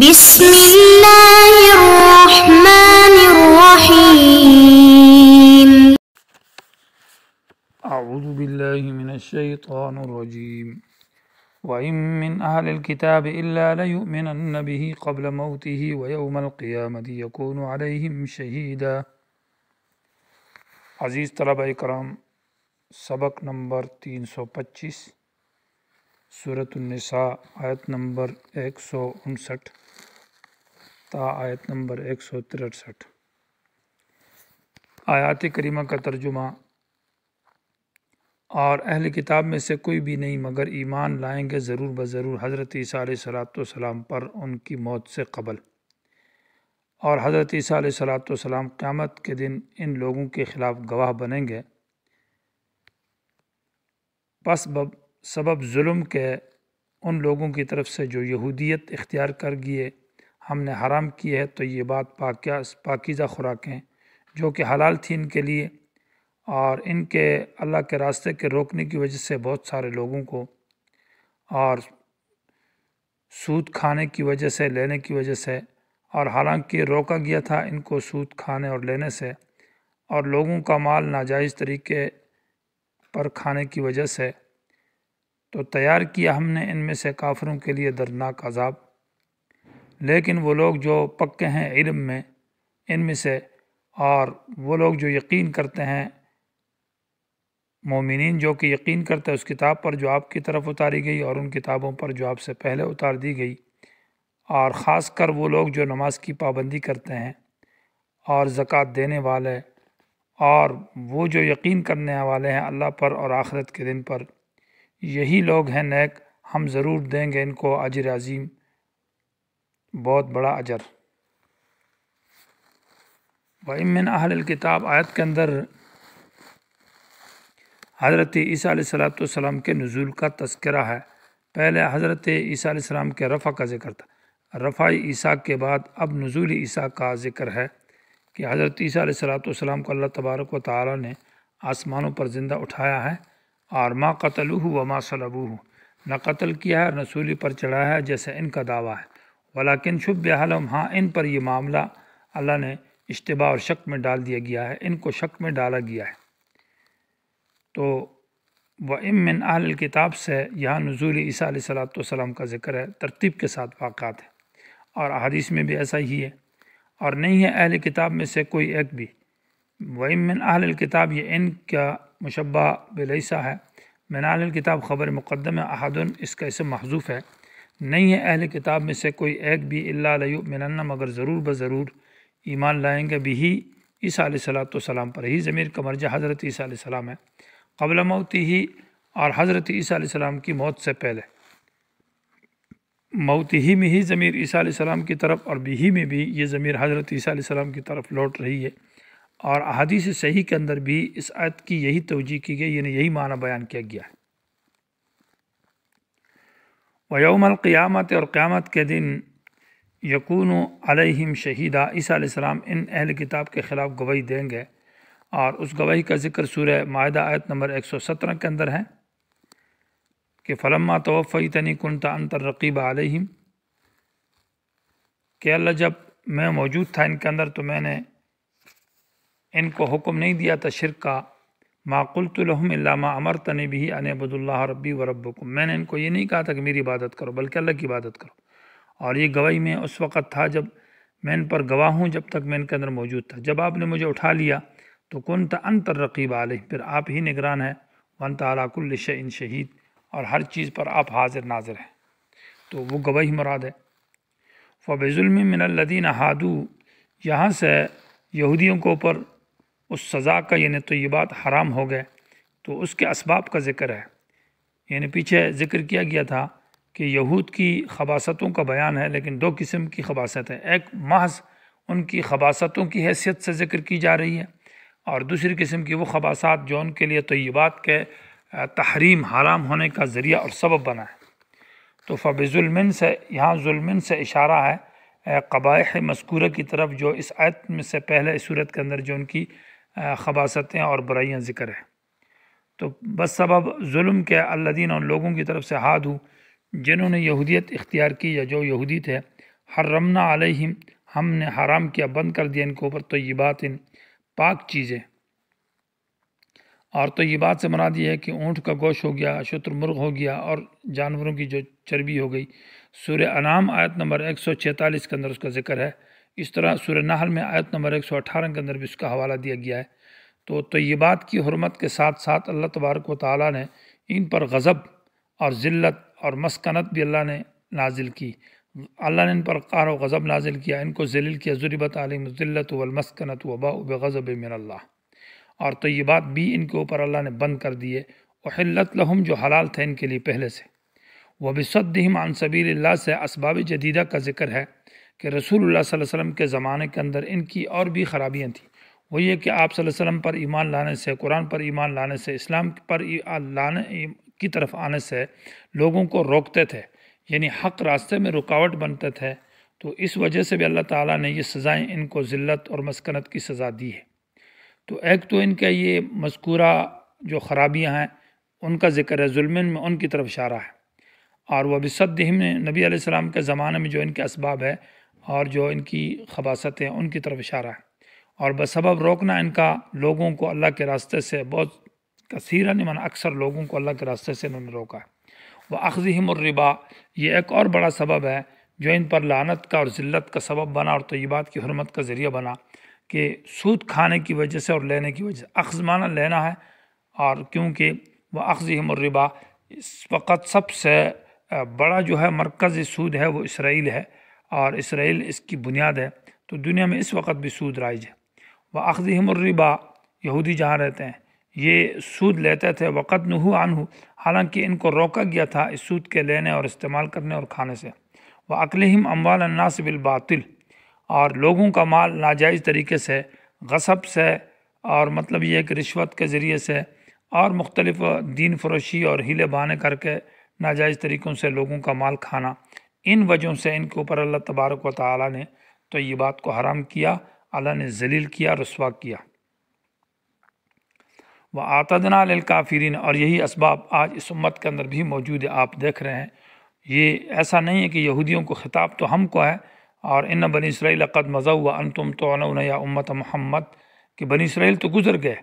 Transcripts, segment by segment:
بسم الله الرحمن الرحيم. أعوذ بالله من الشيطان الرجيم. وإن من أهل الكتاب إلا ليؤمنن به قبل موته ويوم القيامة يكون عليهم شهيدا. عزیز طلبہ اکرام، سبق نمبر 325 سورۃ النساء آیت نمبر 159 تا آیت نمبر 163۔ آیات کریمہ کا ترجمہ: اور اہل کتاب میں سے کوئی بھی نہیں مگر ایمان لائیں گے ضرور بضرور حضرت عیسیٰ علیہ السلام پر ان کی موت سے قبل، اور حضرت عیسیٰ علیہ السلام قیامت کے دن ان لوگوں کے خلاف گواہ بنیں گے۔ پس سبب ظلم کے ان لوگوں کی طرف سے جو یہودیت اختیار کر گئے، ہم نے حرام کی ہے طیبات پاکیزہ خوراکیں جو کہ حلال تھی ان کے لیے، اور ان کے اللہ کے راستے کے روکنے کی وجہ سے بہت سارے لوگوں کو، اور سود کھانے کی وجہ سے، لینے کی وجہ سے، اور حالانکہ روکا گیا تھا ان کو سود کھانے اور لینے سے، اور لوگوں کا مال ناجائز طریقے پر کھانے کی وجہ سے، تو تیار کیا ہم نے ان میں سے کافروں کے لیے دردناک عذاب۔ لیکن وہ لوگ جو پکے ہیں علم میں ان میں سے، اور وہ لوگ جو یقین کرتے ہیں، مومنین جو کہ یقین کرتے ہیں اس کتاب پر جو آپ کی طرف اتاری گئی اور ان کتابوں پر جو آپ سے پہلے اتار دی گئی، اور خاص کر وہ لوگ جو نماز کی پابندی کرتے ہیں اور زکوٰۃ دینے والے، اور وہ جو یقین کرنے والے ہیں اللہ پر اور آخرت کے دن پر، یہی لوگ ہیں نیک، ہم ضرور دیں گے ان کو اجر عظیم، بہت بڑا اجر۔ وَإِن مِّنْ أَهْلِ الْكِتَابِ آیت کے اندر حضرت عیسیٰ علیہ السلام کے نزول کا تذکرہ ہے۔ پہلے حضرت عیسیٰ علیہ السلام کے رفع کا ذکر تھا، رفع عیسیٰ کے بعد اب نزول عیسیٰ کا ذکر ہے کہ حضرت عیسیٰ علیہ السلام کو اللہ تبارک و تعالی نے آسمانوں پر زندہ اٹھایا ہے، اور ما قتلوہ وما صلبوہ، نہ قتل کیا ہے نہ سولی پر چڑھایا ہے جیسے ان کا دعویٰ ہے، ولیکن شبہ لہم، ہاں ان پر یہ معاملہ اللہ نے اشتباہ اور شک میں ڈال دیا گیا ہے، ان کو شک میں ڈالا گیا ہے۔ تو وَإِن مِّنْ أَهْلِ الْكِتاب سے یہاں نزول عیسیٰ علیہ السلام کا ذکر ہے، ترتیب کے ساتھ واقعات ہے، اور احادیث میں بھی ایسا ہی ہے، اور نہیں ہے اہل کتاب میں سے کوئی ایک بھی۔ وَإِن مِّنْ أَهْلِ الْكِتاب، یہ ان کا مشبہ بلیسا ہے، من اہل الکتاب خبر مقدم ہے، احد اس کا اسم محذوف ہے، نہیں ہے اہل کتاب میں سے کوئی ایک بھی، الا لیؤمنن مگر ضرور بضرور ایمان لائیں گے، بھی عیسیٰ علیہ السلام پر، ہی ضمیر کا مرجع حضرت عیسیٰ علیہ السلام ہے، قبل موتی ہی، اور حضرت عیسیٰ علیہ السلام کی موت سے پہلے، موت ہی میں ہی ضمیر عیسیٰ علیہ السلام کی طرف، اور بھی میں بھی یہ ضمیر حضرت عیسیٰ علیہ السلام کی طرف لوٹ رہی ہے، اور احادیث صحیح کے اندر بھی اس آیت کی یہی توجیہ کی گئی، یعنی یہی معنی بیان کیا گیا ہے۔ وَيَوْمَ الْقِيَامَةِ، اور قیامت کے دن، یکون علیہم شہیدا، عیسیٰ علیہ السلام ان اہل کتاب کے خلاف گواہی دیں گے، اور اس گواہی کا ذکر سورہ مائدہ آیت نمبر 117 کے اندر ہے کہ فلما توفیتنی کنت انت الرقیب علیہم، کہ اللہ جب میں موجود تھا ان کے اندر تو میں نے ان کو حکم نہیں دیا تھا شرک کا، ما قلت لهم الا ما امرتنی به ان اعبدوا اللہ ربی و ربکم، میں نے ان کو یہ نہیں کہا تھا کہ میری عبادت کرو بلکہ اللہ کی عبادت کرو، اور یہ گواہی میں اس وقت تھا جب میں ان پر گواہ ہوں، جب تک میں ان کے اندر موجود تھا، جب آپ نے مجھے اٹھا لیا تو کنت انت الرقیب علیہ، پھر آپ ہی نگران ہے، وانت علی کل شیء شہید، اور ہر چیز پر آپ حاضر ناظر ہیں، تو وہ گواہی مراد ہے۔ فبظلم من الذین ہادوا، یہاں سے یہودیوں کے اوپر اس سزا کا، یعنی طیبات حرام ہو گئے، تو اس کے اسباب کا ذکر ہے، یعنی پیچھے ذکر کیا گیا تھا کہ یہود کی خباثتوں کا بیان ہے، لیکن دو قسم کی خباثت ہے، ایک محض ان کی خباثتوں کی حیثیت سے ذکر کی جا رہی ہے، اور دوسری قسم کی وہ خباثات جو ان کے لیے طیبات کے تحریم حرام ہونے کا ذریعہ اور سبب بنا ہے۔ تو فبظلم سے یہاں ظلم سے اشارہ ہے قبائح مذکورہ کی طرف، جو اس آیت میں سے پہلے اس صورت کے اندر جو ان کی خباثتیں اور برائیاں ذکر ہے، تو بس سبب ظلم کے الذین، ان لوگوں کی طرف سے، ہادو جنہوں نے یہودیت اختیار کی یا جو یہودی تھے، حرمنا علیہم ہم نے حرام کیا، بند کر دیا ان کے اوپر طیبات پاک چیزیں، اور طیبات سے مراد یہ ہے کہ اونٹ کا گوشت ہو گیا، شتر مرغ ہو گیا، اور جانوروں کی جو چربی ہو گئی۔ سورہ انعام آیت نمبر 146 کے اندر اس کا ذکر ہے، اس طرح سورہ نحل میں آیت نمبر 118 کے اندر بھی اس کا حوالہ دیا گیا ہے۔ تو طیبات کی حرمت کے ساتھ ساتھ اللہ تبارک و تعالیٰ نے ان پر غضب اور ذلت اور مسکنت بھی اللہ نے نازل کی، اللہ نے ان پر قہر و غضب نازل کیا، ان کو ذلیل کیا، ضربت علیہم الذلۃ والمسکنۃ وباؤوا بغضب من اللہ، اور طیبات بھی ان کے اوپر اللہ نے بند کر دیے، احلت لہم جو حلال تھے ان کے لیے پہلے سے۔ وبصدہم عن سبیل اللہ سے اسباب جدیدہ کا ذکر ہے کہ رسول اللہ صلی اللہ علیہ وسلم کے زمانے کے اندر ان کی اور بھی خرابیاں تھیں، وہ یہ کہ آپ صلی اللہ علیہ وسلم پر ایمان لانے سے، قرآن پر ایمان لانے سے، اسلام پر لانے کی طرف آنے سے لوگوں کو روکتے تھے، یعنی حق راستے میں رکاوٹ بنتے تھے۔ تو اس وجہ سے بھی اللہ تعالیٰ نے یہ سزائیں ان کو ذلت اور مسکنت کی سزا دی ہے۔ تو ایک تو ان کا یہ مذکورہ جو خرابیاں ہیں ان کا ذکر ہے، ظلمن میں ان کی طرف اشارہ ہے، اور وہ بصدہم نے نبی علیہ السلام کے زمانے میں جو ان کے اسباب ہے اور جو ان کی خباثت ہیں ان کی طرف اشارہ ہے، اور بسبب روکنا ان کا لوگوں کو اللہ کے راستے سے، بہت کثیراً من اکثر لوگوں کو اللہ کے راستے سے انہوں نے روکا ہے۔ وَأَخْذِهِمُ الرِّبَا، یہ ایک اور بڑا سبب ہے جو ان پر لعنت کا اور ذلت کا سبب بنا اور طیبات کی حرمت کا ذریعہ بنا، کہ سود کھانے کی وجہ سے اور لینے کی وجہ سے۔ اخذ معنی لینا ہے، اور کیونکہ وَأَخْذِهِمُ الرِّبَا اس وقت سب سے بڑا جو ہے مرکزی سود ہے وہ اسرائیل ہے، اور اسرائیل اس کی بنیاد ہے، تو دنیا میں اس وقت بھی سود رائج ہے۔ وَأَخْذِهِمُ الرِّبَا، یہودی جہاں رہتے ہیں یہ سود لیتے تھے، وقد نہوا عنہ، حالانکہ ان کو روکا گیا تھا اس سود کے لینے اور استعمال کرنے اور کھانے سے۔ وَأَكْلِهِمْ أَمْوَالَ النَّاسِ بِالْبَاطِلِ، اور لوگوں کا مال ناجائز طریقے سے، غصب سے، اور مطلب یہ ہے کہ رشوت کے ذریعے سے، اور مختلف دین فروشی اور ہیلے بہانے کر کے ناجائز طریقوں سے لوگوں کا مال کھانا، ان وجہوں سے ان کے اوپر اللہ تبارک و تعالیٰ نے طیبات کو حرام کیا، اللہ نے ذلیل کیا، رسوا کیا۔ وَأَعْتَدْنَا لِلْكَافِرِينَ، اور یہی اسباب آج اس امت کے اندر بھی موجود ہے، آپ دیکھ رہے ہیں۔ یہ ایسا نہیں ہے کہ یہودیوں کو خطاب تو ہم کو ہے، اور ان بنی اسرائیل قد مضوا وانتم تعنون یا امت محمد، کہ بنی اسرائیل تو گزر گئے،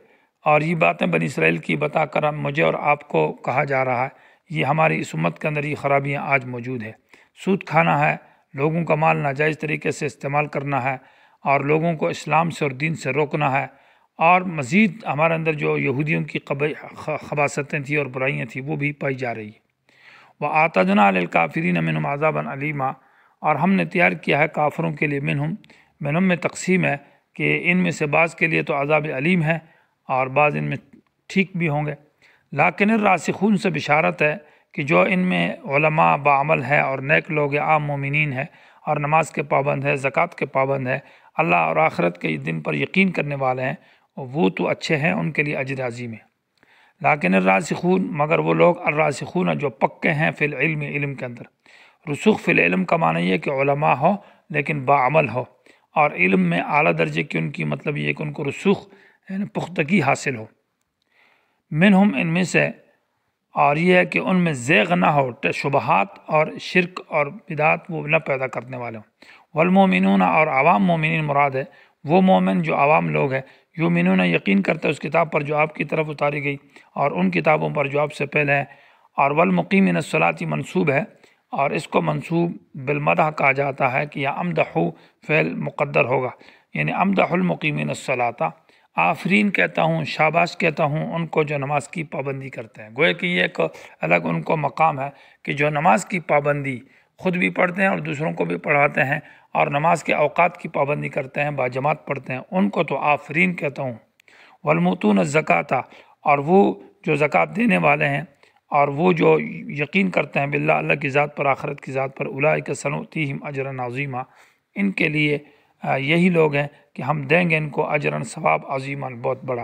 اور یہ باتیں بنی اسرائیل کی بتا کر مجھے اور آپ کو کہا جا رہا ہے، یہ ہماری اس امت کے اندر یہ خرابیاں آج موجود ہے۔ سود کھانا ہے، لوگوں کا مال ناجائز طریقے سے استعمال کرنا ہے، اور لوگوں کو اسلام سے اور دین سے روکنا ہے، اور مزید ہمارے اندر جو یہودیوں کی خباثتیں تھیں اور برائیاں تھیں وہ بھی پائی جا رہی۔ وَأَعْتَدْنَا لِلْكَافِرِينَ مِنْهُمْ عَذَابًا عَلِيمًا، اور ہم نے تیار کیا ہے کافروں کے لیے، منہم میں تقسیم ہے کہ ان میں سے بعض کے لیے تو عذاب علیم ہے اور بعض ان میں ٹھیک بھی ہوں گے۔ لیکن الراسخون سے بشارت ہے کہ جو ان میں علماء باعمل ہے اور نیک لوگ عام مومنین ہے، اور نماز کے پابند ہے، زکوٰۃ کے پابند ہے، اللہ اور آخرت کے دن پر یقین کرنے والے ہیں، وہ تو اچھے ہیں، ان کے لیے اجر عظیم ہے۔ لیکن الراسخون، مگر وہ لوگ الراسخون جو پکے ہیں فی العلم، علم کے اندر۔ رسوخ فی العلم کا معنی یہ کہ علماء ہو لیکن باعمل ہو، اور علم میں اعلیٰ درجے کی ان کی مطلب یہ کہ ان کو رسوخ یعنی پختگی حاصل ہو۔ منہم، ان میں سے، اور یہ ہے کہ ان میں زیغ نہ ہو، شبہات اور شرک اور بدعات وہ نہ پیدا کرنے والے ہوں۔ والمومنون، اور عوام مومنین مراد ہے، وہ مومن جو عوام لوگ ہیں، یؤمنون یقین کرتے اس کتاب پر جو آپ کی طرف اتاری گئی اور ان کتابوں پر جو آپ سے پہلے ہیں۔ اور والمقیمین الصلاۃ منصوب ہے، اور اس کو منصوب بالمدح کہا جاتا ہے کہ یا امدحو فعل مقدر ہوگا، یعنی امدح المقیمین الصلاۃ، آفرین کہتا ہوں، شاباش کہتا ہوں ان کو جو نماز کی پابندی کرتے ہیں۔ گویا کہ یہ ایک الگ ان کو مقام ہے کہ جو نماز کی پابندی خود بھی پڑھتے ہیں اور دوسروں کو بھی پڑھاتے ہیں، اور نماز کے اوقات کی پابندی کرتے ہیں، باجماعت پڑھتے ہیں، ان کو تو آفرین کہتا ہوں۔ والموتون الزکاۃ، اور وہ جو زکوٰۃ دینے والے ہیں اور وہ جو یقین کرتے ہیں باللہ، اللہ کی ذات پر، آخرت کی ذات پر، اولئک سنؤتیہم اجرا عظیما، ان کے لیے یہی لوگ ہیں کہ ہم دیں گے ان کو اجرا ثواب عظیما، بہت بڑا۔